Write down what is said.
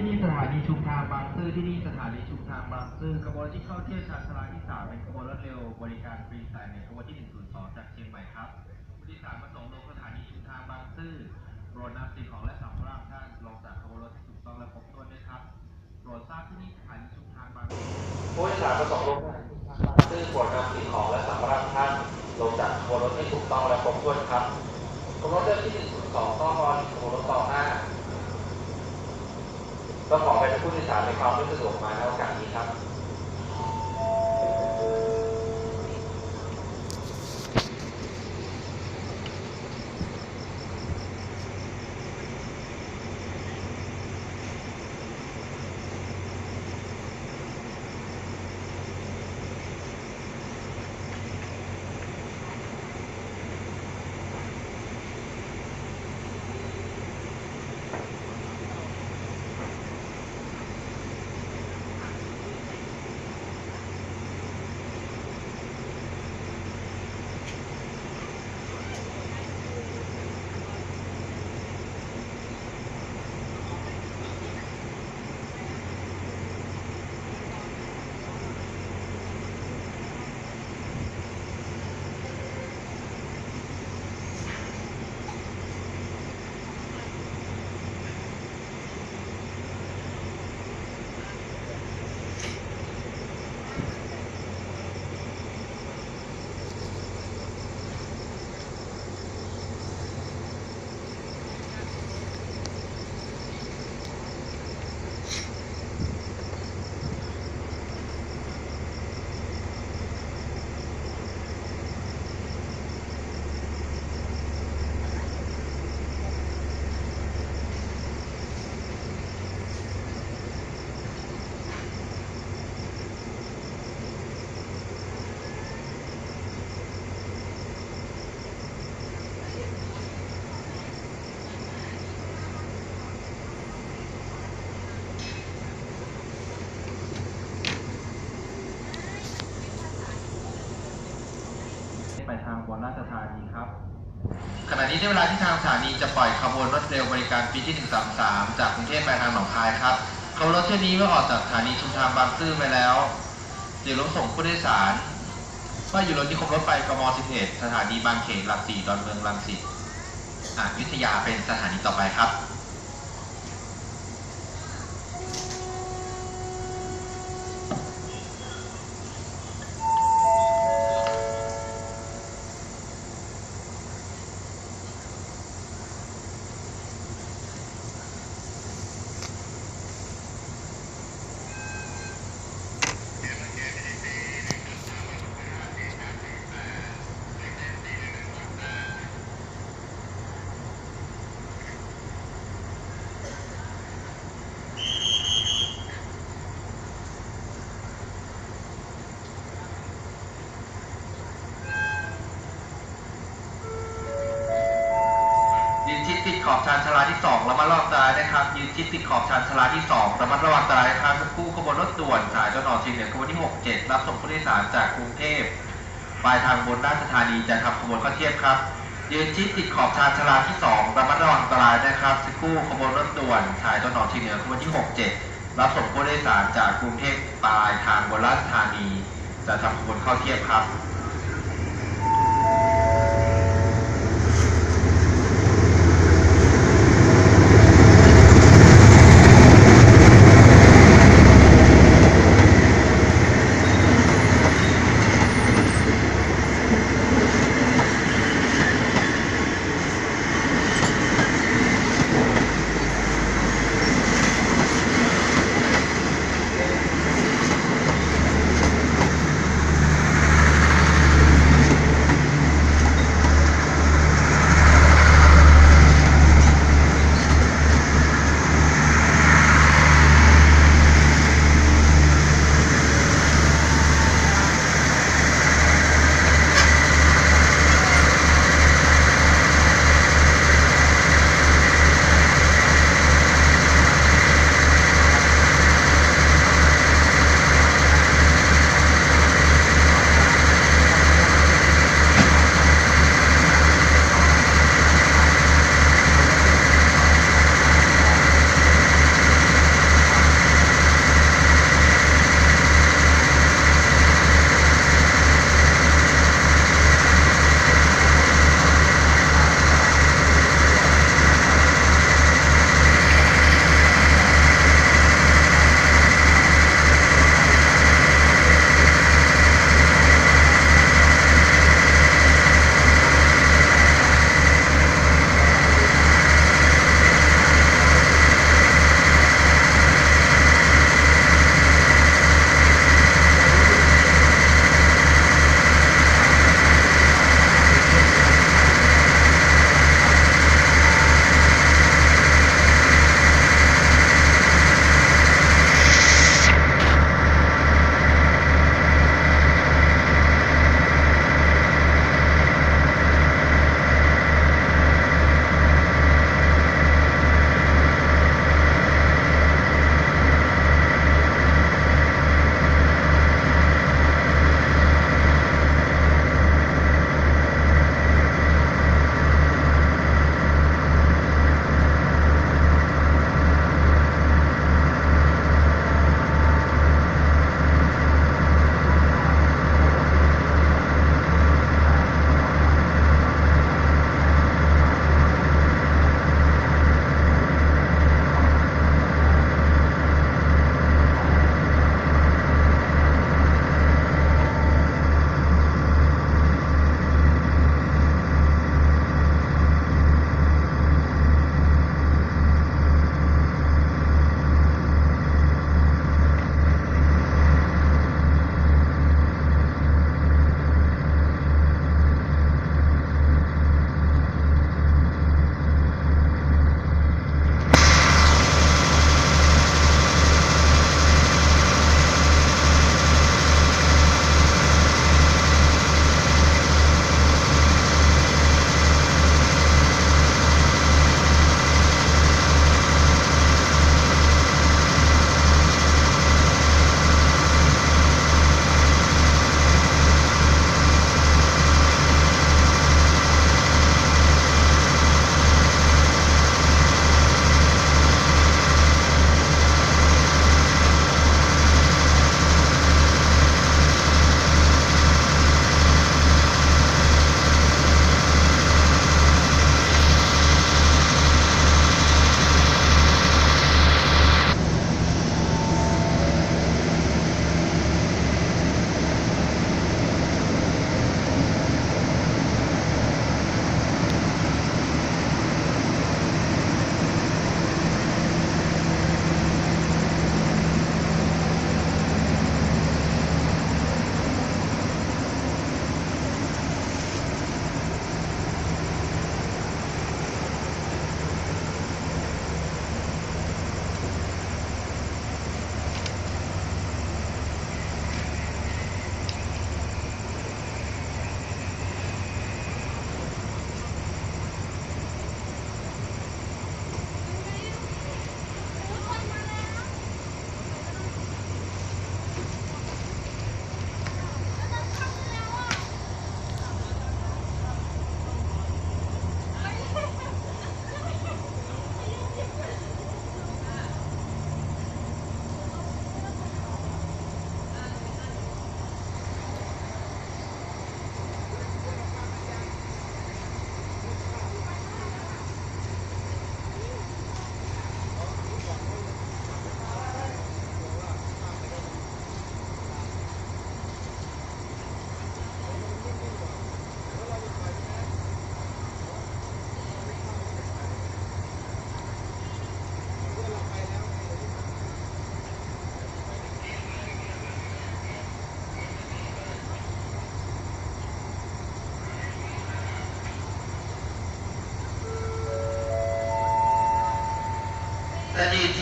ที่นี่สถานีชุมทางบางซื่อที่นี่สถานีชุมทางบางซื่อขบวนที่เข้าเที่ยวชานชาลาที่3เป็นขบวนรถเร็วบริการฟรีสายในขบวนที่102จากเชียงใหม่ครับผู้โดยสารประสงค์ลงสถานีชุมทางบางซื่อโปรดนำสิ่งของและสัมภาระท่านลงจากขบวนรถที่ถูกต้องและครบถ้วนด้วยครับโปรดทราบที่นี่สถานีชุมทางบางซื่อผู้โดยสารประสงค์ลงสถานีชุมทางบางซื่อโปรดนำสิ่งของและสัมภาระท่านลงจากขบวนรถที่ถูกต้องและครบถ้วนครับขบวนรถที่102ต้องรอขบวนรถต่อหน้าต้องขอไปผู้โดยสารในความไม่สะดวกมาในโอกาสนี้ครับไปทางอุบลราชธานีครับขณะนี้ได้เวลาที่ทางสถานีจะปล่อยขบวนรถเร็วบริการปีที่133จากกรุงเทพไปทางหนองคายครับขบวนรถเที่ยวนี้เมื่อออกจากสถานีชุมทางบางซื่อไปแล้วเดี๋ยวรถส่งผู้โดยสารว่าอยู่รถที่คมรถไฟกม11สถานีบางเขนหลัก4ดอนเมืองรังสิตอยุธยาเป็นสถานีต่อไปครับติดขอบชานชาลาที่2ระมัดระวังอันตรายนะครับยืนชิดติดขอบชานชาลาที่2ระมัดระวังอันตรายนะครับสักครู่ขบวนรถด่วนสายตะวันออกเฉียงเหนือขบวนที่67รับส่งผู้โดยสารจากกรุงเทพปลายทางบนราชธานีจะทำขบวนเข้าเทียบครับยืนชิดติดขอบชานชาลาที่2ระมัดระวังอันตรายนะครับสักครู่ขบวนรถด่วนสายตะวันออกเฉียงเหนือขบวนที่67รับส่งผู้โดยสารจากกรุงเทพปลายทางบนราชธานีจะทำขบวนเข้าเทียบครับ จะได้ยิน